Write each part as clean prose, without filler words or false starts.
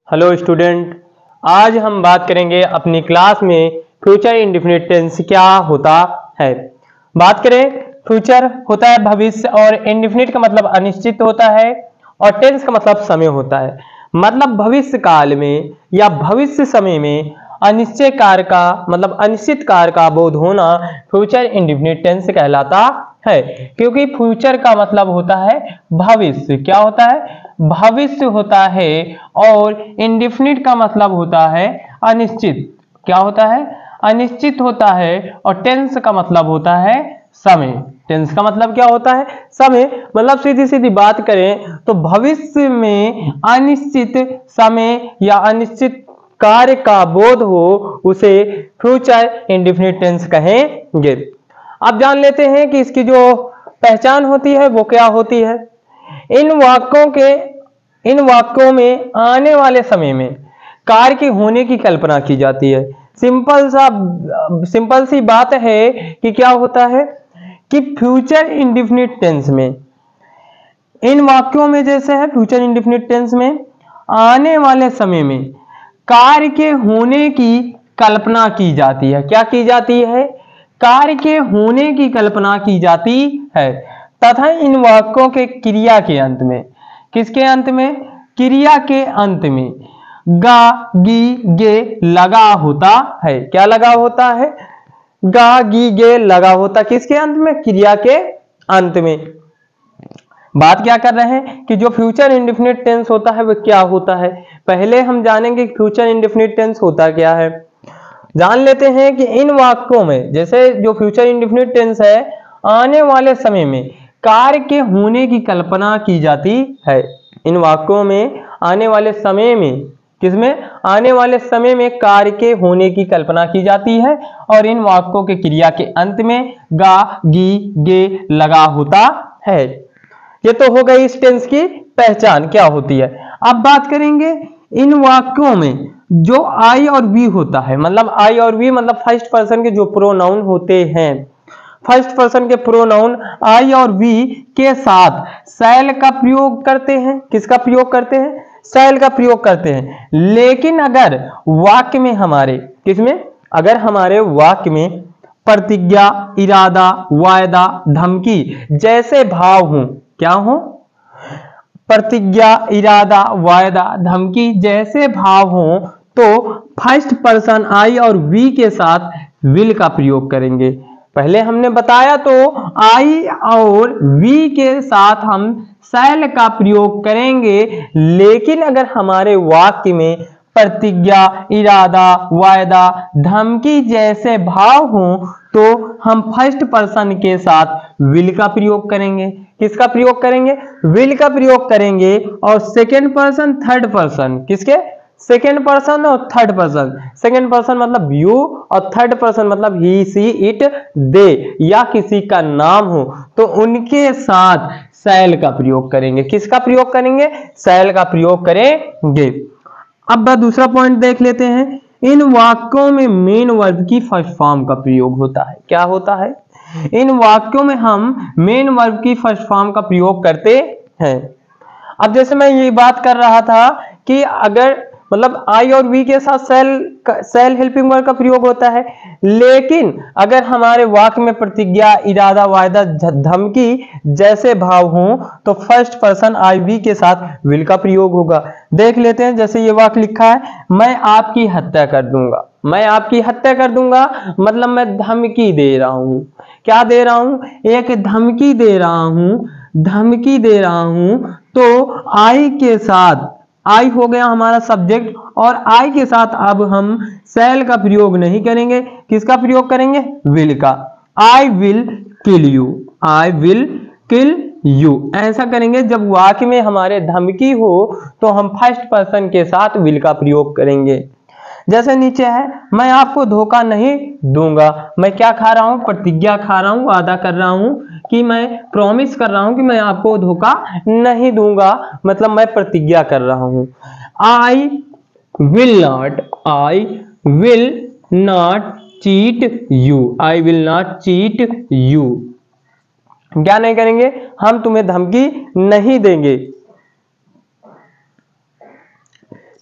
Hello student, आज हम बात करेंगे अपनी क्लास में फ्यूचर इंडेफिनिट टेंस क्या होता है। बात करें, फ्यूचर होता है भविष्य और इंडेफिनिट का मतलब अनिश्चित होता है और टेंस का मतलब समय होता है। मतलब भविष्य काल में या भविष्य समय में अनिश्चय कार्य का मतलब अनिश्चित कार्य का बोध होना फ्यूचर इंडेफिनिट टेंस कहलाता है। क्योंकि फ्यूचर का मतलब होता है भविष्य, क्या होता है भविष्य होता है, और इंडेफिनिट का मतलब होता है अनिश्चित, क्या होता है अनिश्चित होता है। और टेंस का मतलब होता है समय। टेंस का मतलब क्या होता है समय। मतलब सीधी सीधी बात करें तो भविष्य में अनिश्चित समय या अनिश्चित कार्य का बोध हो उसे फ्यूचर इंडेफिनिट टेंस कहेंगे। अब जान लेते हैं कि इसकी जो पहचान होती है वो क्या होती है। इन वाक्यों में आने वाले समय में कार्य के होने की कल्पना की जाती है। सिंपल सी बात है कि क्या होता है कि फ्यूचर इंडेफिनिट टेंस में, इन वाक्यों में जैसे है फ्यूचर इंडेफिनिट टेंस में आने वाले समय में कार्य के होने की कल्पना की जाती है। क्या की जाती है? कार्य के होने की कल्पना की जाती है। तथा इन वाक्यों के क्रिया के अंत में, किसके अंत में? क्रिया के अंत में गा गी गे लगा होता है। क्या लगा होता है? गा गी गे लगा होता किसके अंत में? क्रिया के अंत में। बात क्या कर रहे हैं कि जो फ्यूचर इंडेफिनिट टेंस होता है वह क्या होता है। पहले हम जानेंगे फ्यूचर इंडेफिनिट टेंस होता क्या है। जान लेते हैं कि इन वाक्यों में जैसे जो फ्यूचर इंडेफिनिट टेंस है, आने वाले समय में कार्य के होने की कल्पना की जाती है। इन वाक्यों में आने वाले समय में, किसमें? आने वाले समय में कार्य के होने की कल्पना की जाती है और इन वाक्यों के क्रिया के अंत में गा गी गे लगा होता है। ये तो हो गई इस टेंस की पहचान क्या होती है। अब बात करेंगे इन वाक्यों में जो आई और वी होता है, मतलब आई और वी मतलब फर्स्ट पर्सन के जो प्रोनाउन होते हैं, फर्स्ट पर्सन के प्रोनाउन आई और वी के साथ शैल का प्रयोग करते हैं। किसका प्रयोग करते हैं? शैल का प्रयोग करते हैं। लेकिन अगर वाक्य में हमारे, किसमें? अगर हमारे वाक्य में प्रतिज्ञा, इरादा, वायदा, धमकी जैसे भाव हों, क्या हो? प्रतिज्ञा, इरादा, वायदा, धमकी जैसे भाव हों तो फर्स्ट पर्सन आई और वी के साथ विल का प्रयोग करेंगे। पहले हमने बताया तो आई और वी के साथ हम शैल का प्रयोग करेंगे। लेकिन अगर हमारे वाक्य में प्रतिज्ञा, इरादा, वायदा, धमकी जैसे भाव हों तो हम फर्स्ट पर्सन के साथ विल का प्रयोग करेंगे। किसका प्रयोग करेंगे? विल का प्रयोग करेंगे। और सेकेंड पर्सन, थर्ड पर्सन, किसके? सेकेंड पर्सन और थर्ड पर्सन। सेकेंड पर्सन मतलब यू और थर्ड पर्सन मतलब ही सी इट दे, या किसी का नाम हो तो उनके साथ शैल का प्रयोग करेंगे। किसका प्रयोग करेंगे? शैल का प्रयोग करेंगे। अब दूसरा पॉइंट देख लेते हैं। इन वाक्यों में मेन वर्ब की फर्स्ट फॉर्म का प्रयोग होता है। क्या होता है? इन वाक्यों में हम मेन वर्ब की फर्स्ट फॉर्म का प्रयोग करते हैं। अब जैसे मैं ये बात कर रहा था कि अगर मतलब आई और वी के साथ सेल हेल्पिंग वर्ब का प्रयोग होता है, लेकिन अगर हमारे वाक्य में प्रतिज्ञा, इरादा, वायदा, धमकी जैसे भाव हों तो फर्स्ट पर्सन आई वी के साथ विल का प्रयोग होगा। देख लेते हैं, जैसे ये वाक्य लिखा है, मैं आपकी हत्या कर दूंगा। मैं आपकी हत्या कर दूंगा मतलब मैं धमकी दे रहा हूं। क्या दे रहा हूं? एक धमकी दे रहा हूं। धमकी दे रहा हूं तो आई के साथ, आई हो गया हमारा सब्जेक्ट, और आई के साथ अब हम शैल का प्रयोग नहीं करेंगे। किसका प्रयोग करेंगे? विल का। I will kill you, I will kill you, ऐसा करेंगे। जब वाक्य में हमारे धमकी हो तो हम फर्स्ट पर्सन के साथ विल का प्रयोग करेंगे। जैसे नीचे है, मैं आपको धोखा नहीं दूंगा। मैं क्या खा रहा हूं? प्रतिज्ञा खा रहा हूं, वादा कर रहा हूं कि मैं प्रॉमिस कर रहा हूं कि मैं आपको धोखा नहीं दूंगा, मतलब मैं प्रतिज्ञा कर रहा हूं। आई will not cheat you, I will not cheat you. क्या नहीं करेंगे? हम तुम्हें धमकी नहीं देंगे।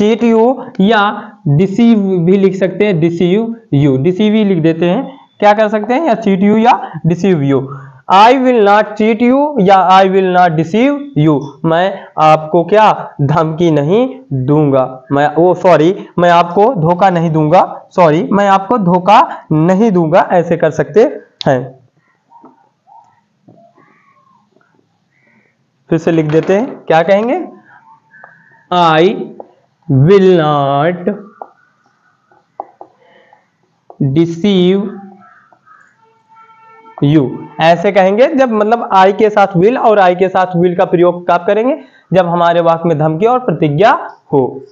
चीट यू या डिसीव भी लिख सकते हैं, डिसीव यू, डिसीव ही लिख देते हैं, क्या कर सकते हैं, या चीट यू या deceive you. I will not cheat you या I will not deceive you, मैं आपको क्या धमकी नहीं दूंगा, मैं आपको धोखा नहीं दूंगा, मैं आपको धोखा नहीं दूंगा, ऐसे कर सकते हैं। फिर से लिख देते हैं, क्या कहेंगे, आई विल नॉट डिसीव यू, ऐसे कहेंगे जब मतलब आई के साथ विल और आई के साथ विल का प्रयोग कब करेंगे, जब हमारे वाक्य में धमकी और प्रतिज्ञा हो।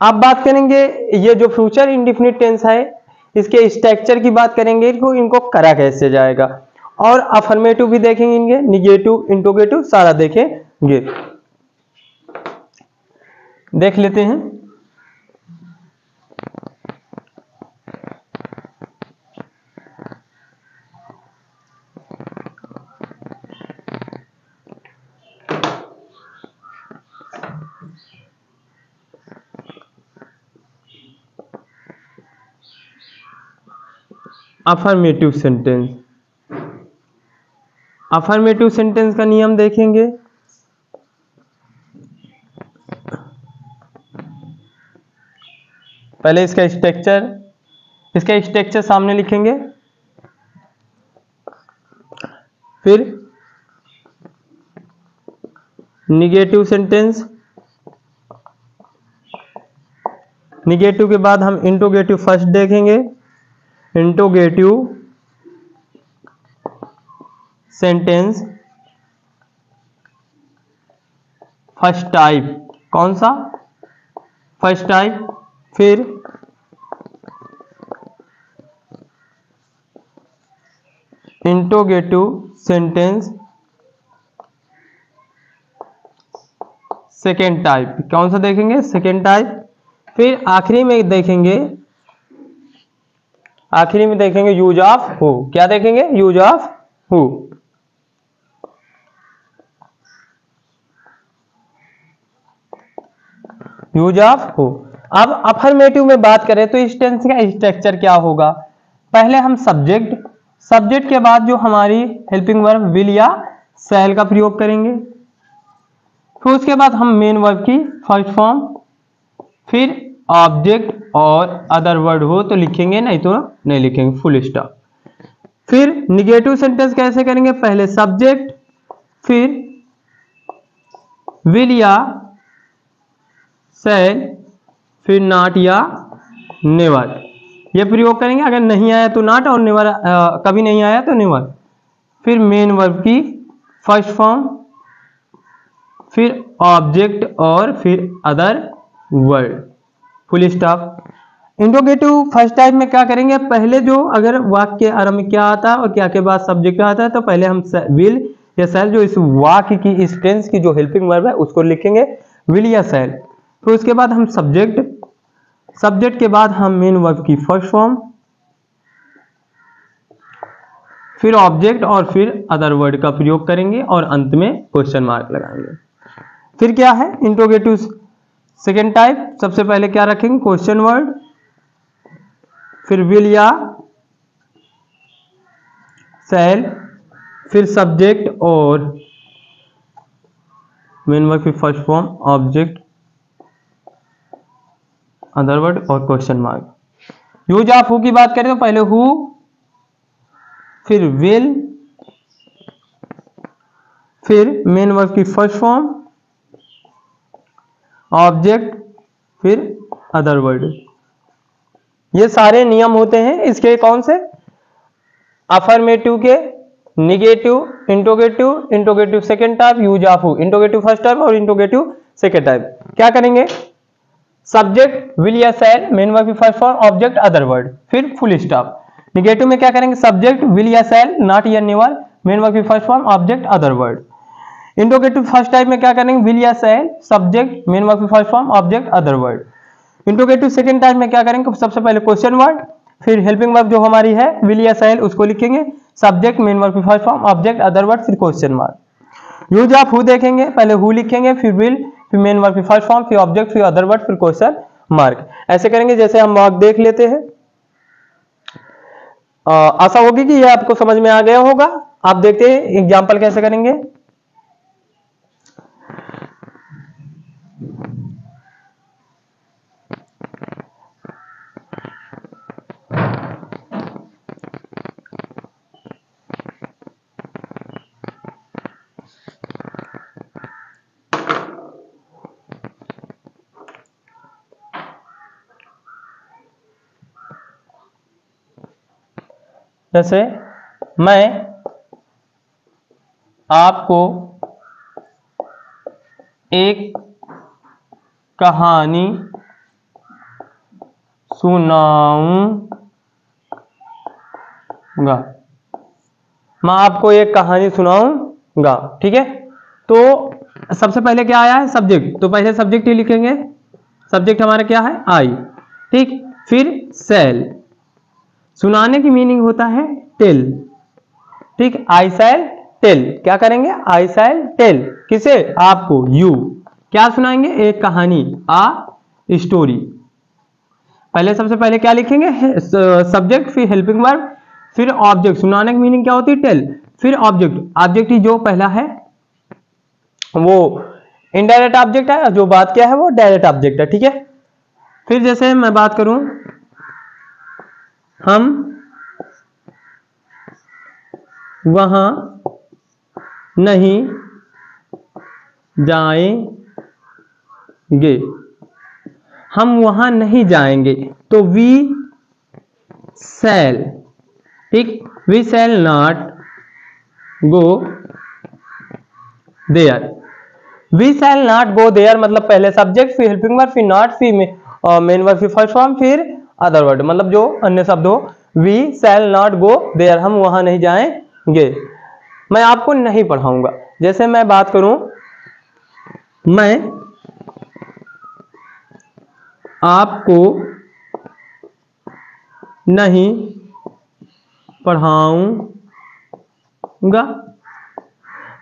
अब बात करेंगे ये जो फ्यूचर इंडेफिनिट टेंस है, इसके स्ट्रक्चर की बात करेंगे, इनको करा कैसे जाएगा, और अफर्मेटिव भी देखेंगे, इनके निगेटिव इंट्रोगेटिव सारा देखेंगे। देख लेते हैं। अफर्मेटिव सेंटेंस, अफर्मेटिव सेंटेंस का नियम देखेंगे। पहले इसका स्ट्रक्चर सामने लिखेंगे, फिर निगेटिव सेंटेंस, निगेटिव के बाद हम इंट्रोगेटिव फर्स्ट देखेंगे, इंट्रोगेटिव सेंटेंस फर्स्ट टाइप, कौन सा, फर्स्ट टाइप, फिर इंट्रोगेटिव सेंटेंस सेकेंड टाइप, कौन सा देखेंगे, सेकेंड टाइप, फिर आखिरी में देखेंगे यूज ऑफ हु, क्या देखेंगे, use of who. Use of who. अब अफर्मेटिव में बात करें तो इस टेंस का स्ट्रक्चर क्या होगा, पहले हम सब्जेक्ट के बाद जो हमारी हेल्पिंग वर्ब विल या शैल का प्रयोग करेंगे, फिर उसके बाद हम मेन वर्ब की फर्स्ट फॉर्म, फिर ऑब्जेक्ट और अदर वर्ड हो तो लिखेंगे, नहीं तो नहीं लिखेंगे, फुल स्टॉप। फिर निगेटिव सेंटेंस कैसे करेंगे, पहले सब्जेक्ट, फिर विल या शैल, फिर नॉट या नेवर, ये प्रयोग करेंगे। अगर नहीं आया तो नॉट, और नेवर कभी नहीं आया तो नेवर। फिर मेन वर्ब की फर्स्ट फॉर्म, फिर ऑब्जेक्ट और फिर other word, full stop. Interrogative first type में क्या करेंगे, पहले जो अगर वाक्य के आरंभ में क्या आता है और क्या के बाद सब्जेक्ट आता है, तो पहले हम विल या शैल जो इस वाक्य की, इस टेंस की जो हेल्पिंग वर्ब है उसको लिखेंगे विल या शैल। फिर उसके बाद हम सब्जेक्ट के बाद हम मेन वर्ब की फर्स्ट फॉर्म, फिर ऑब्जेक्ट और फिर अदर वर्ड का प्रयोग करेंगे और अंत में क्वेश्चन मार्क लगाएंगे। फिर क्या है इंट्रोगेटिव सेकेंड टाइप, सबसे पहले क्या रखेंगे, क्वेश्चन वर्ड, फिर विल या शैल, फिर सब्जेक्ट और मेन वर्ब की first form, object, other word और question mark. Use of who की बात करें तो पहले हु, फिर विल, फिर मेन वर्ब की फर्स्ट फॉर्म, ऑब्जेक्ट, फिर अदर वर्ड। ये सारे नियम होते हैं इसके, कौन से, अफर्मेटिव के, negative, interrogative second type, use of who, interrogative first type और इंट्रोगेटिव सेकेंड टाइप। क्या करेंगे, सब्जेक्ट विल या शैल, मेन वर्ब की first form, object, other word, फिर फुल स्टॉप। निगेटिव में क्या करेंगे, सब्जेक्ट विल या शैल, नॉट या नेवर, मेन वर्ब की first form, object, other word. Interrogative first type में क्या करेंगे, विल या शैल, सब्जेक्ट, मेन वर्ब की first form, object, other word. Interrogative second type में क्या करेंगे, सबसे पहले क्वेश्चन वर्ड, फिर हेल्पिंग वर्ब जो हमारी है विल या शैल उसको लिखेंगे, सब्जेक्ट, मेन वर्ब की first form, object, other word, फिर question mark. Use of who देखेंगे, पहले हु लिखेंगे, फिर विल, फिर मेन वर्ब की फर्स्ट फॉर्म, फिर ऑब्जेक्ट, फिर अदर वर्ड, फिर क्वेश्चन मार्क। ऐसे करेंगे। जैसे हम वाक्य देख लेते हैं। आशा होगी कि यह आपको समझ में आ गया होगा। आप देखते हैं एग्जाम्पल कैसे करेंगे। जैसे मैं आपको एक कहानी सुनाऊंगा। मैं आपको एक कहानी सुनाऊंगा। ठीक है। तो सबसे पहले क्या आया है? सब्जेक्ट। तो पहले सब्जेक्ट ही लिखेंगे। सब्जेक्ट हमारा क्या है? आई। ठीक। फिर सेल। सुनाने की मीनिंग होता है टेल। ठीक। आई शैल टेल। क्या करेंगे? आई शैल टेल। किसे? आपको। यू। क्या सुनाएंगे? एक कहानी, आ स्टोरी। पहले सबसे पहले क्या लिखेंगे? सब्जेक्ट, फिर हेल्पिंग वर्ब, फिर ऑब्जेक्ट। सुनाने की मीनिंग क्या होती है? टेल। फिर ऑब्जेक्ट। ऑब्जेक्ट ही जो पहला है वो इनडायरेक्ट ऑब्जेक्ट है, जो बात क्या है वो डायरेक्ट ऑब्जेक्ट है। ठीक है। फिर जैसे मैं बात करूं, हम वहां नहीं जाएंगे। हम वहां नहीं जाएंगे। तो वी शैल। ठीक। We shall not go there. We shall not go there मतलब पहले सब्जेक्ट, फिर हेल्पिंग वर्ब, फिर नॉट, फिर मेन वर्ब, फिर फर्स्ट फॉर्म, फिर अदर वर्ड, मतलब जो अन्य शब्द हो। We shall not go there, हम वहां नहीं जाएंगे। मैं आपको नहीं पढ़ाऊंगा। जैसे मैं बात करूं, मैं आपको नहीं पढ़ाऊंगा।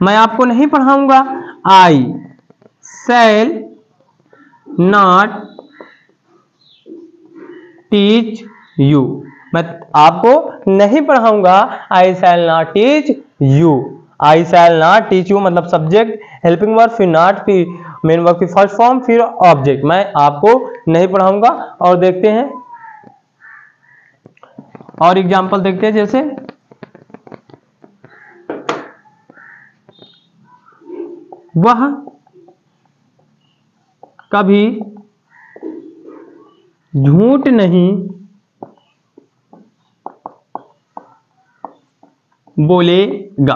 मैं आपको नहीं पढ़ाऊंगा। I shall not teach you. मैं आपको नहीं पढ़ाऊंगा। I shall not teach you. I shall not teach you मतलब सब्जेक्ट, हेल्पिंग वर्ब, फिर नॉट, फिर मेन वर्ब की फर्स्ट फॉर्म, फिर ऑब्जेक्ट। मैं आपको नहीं पढ़ाऊंगा। और देखते हैं और एग्जांपल देखते हैं। जैसे वह कभी झूठ नहीं बोलेगा।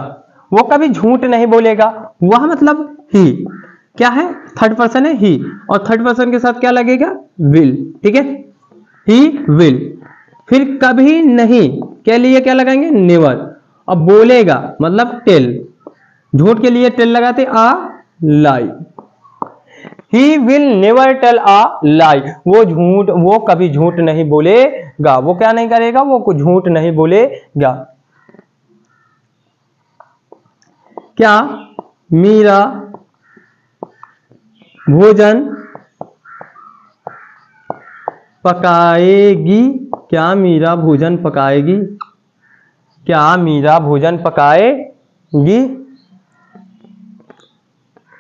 वो कभी झूठ नहीं बोलेगा। वह मतलब ही। क्या है? थर्ड पर्सन है ही, और थर्ड पर्सन के साथ क्या लगेगा? विल। ठीक है। He will. फिर कभी नहीं के लिए क्या लगाएंगे? नेवर। अब बोलेगा मतलब टेल। झूठ के लिए टेल लगाते आ लाई। ही विल नेवर टेल आ लाई। वो कभी झूठ नहीं बोलेगा। वो क्या नहीं करेगा? वो झूठ नहीं बोलेगा। क्या मीरा भोजन पकाएगी? क्या मीरा भोजन पकाएगी? क्या मीरा भोजन पकाएगी?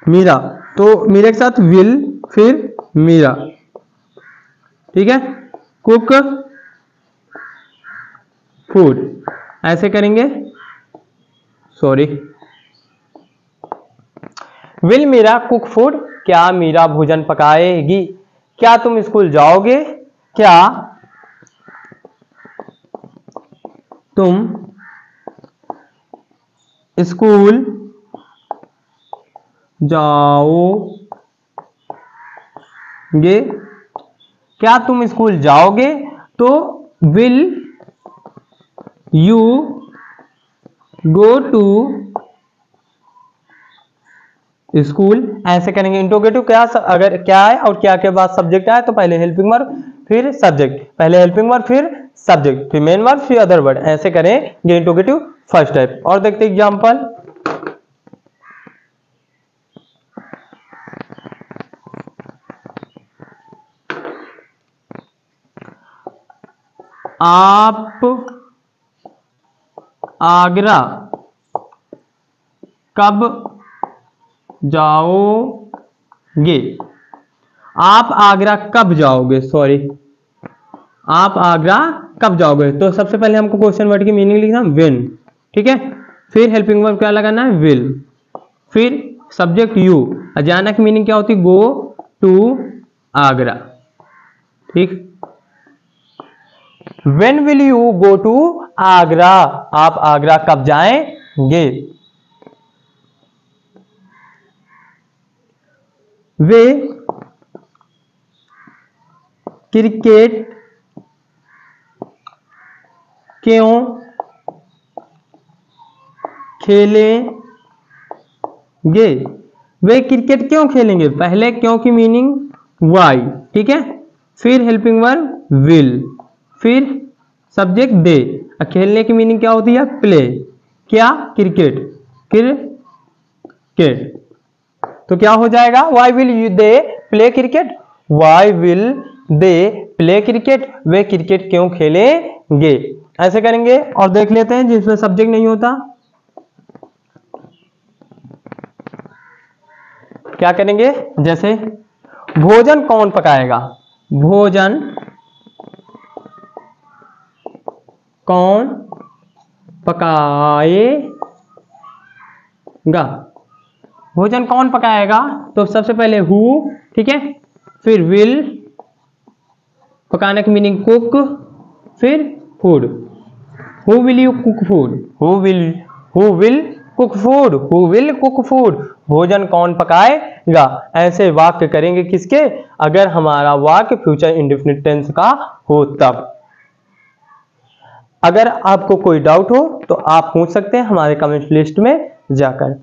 मीरा, तो मीरा के साथ विल, फिर मीरा। ठीक है। Cook food. ऐसे करेंगे। Sorry, will Meera cook food. क्या मीरा भोजन पकाएगी? क्या तुम स्कूल जाओगे? क्या तुम स्कूल जाओगे? क्या तुम स्कूल जाओगे? तो will you go to school. ऐसे करेंगे। इंट्रोगेटिव क्या अगर क्या है और क्या के बाद सब्जेक्ट आए तो पहले हेल्पिंग वर्ब, फिर सब्जेक्ट, पहले हेल्पिंग वर्ब, फिर सब्जेक्ट, फिर मेन वर्ब, फिर अदर वर्ड। ऐसे करेंगे इंट्रोगेटिव फर्स्ट टाइप। और देखते एग्जांपल। आप आगरा कब जाओगे? आप आगरा कब जाओगे, सॉरी, आप आगरा कब जाओगे। तो सबसे पहले हमको क्वेश्चन वर्ड की मीनिंग लिखना व्हेन, ठीक है। फिर हेल्पिंग वर्ब क्या लगाना है, विल। फिर सब्जेक्ट यू, जाना की मीनिंग क्या होती है, गो टू आगरा, ठीक। When will you go to Agra, आप आगरा कब जाएंगे। वे क्रिकेट क्यों खेलेंगे, वे क्रिकेट क्यों खेलेंगे, पहले क्यों की मीनिंग वाई, ठीक है। फिर हेल्पिंग वर्ब विल, फिर सब्जेक्ट दे। खेलने की मीनिंग क्या होती है, प्ले, क्या, क्रिकेट, क्रिकेट। तो क्या हो जाएगा, why will you they play cricket, why will they play cricket, वे क्रिकेट क्यों खेलेंगे। ऐसे करेंगे। और देख लेते हैं जिसमें सब्जेक्ट नहीं होता, क्या करेंगे। जैसे भोजन कौन पकाएगा, भोजन कौन पकाएगा, भोजन कौन पकाएगा। तो सबसे पहले हु, ठीक है। फिर विल, पकाने की मीनिंग कुक। फिर food, who will you cook food, who will cook food, who will cook food, भोजन कौन पकाएगा। ऐसे वाक्य करेंगे किसके, अगर हमारा वाक्य फ्यूचर इंडेफिनिट टेंस का हो तब। अगर आपको कोई डाउट हो तो आप पूछ सकते हैं हमारे कमेंट लिस्ट में जाकर।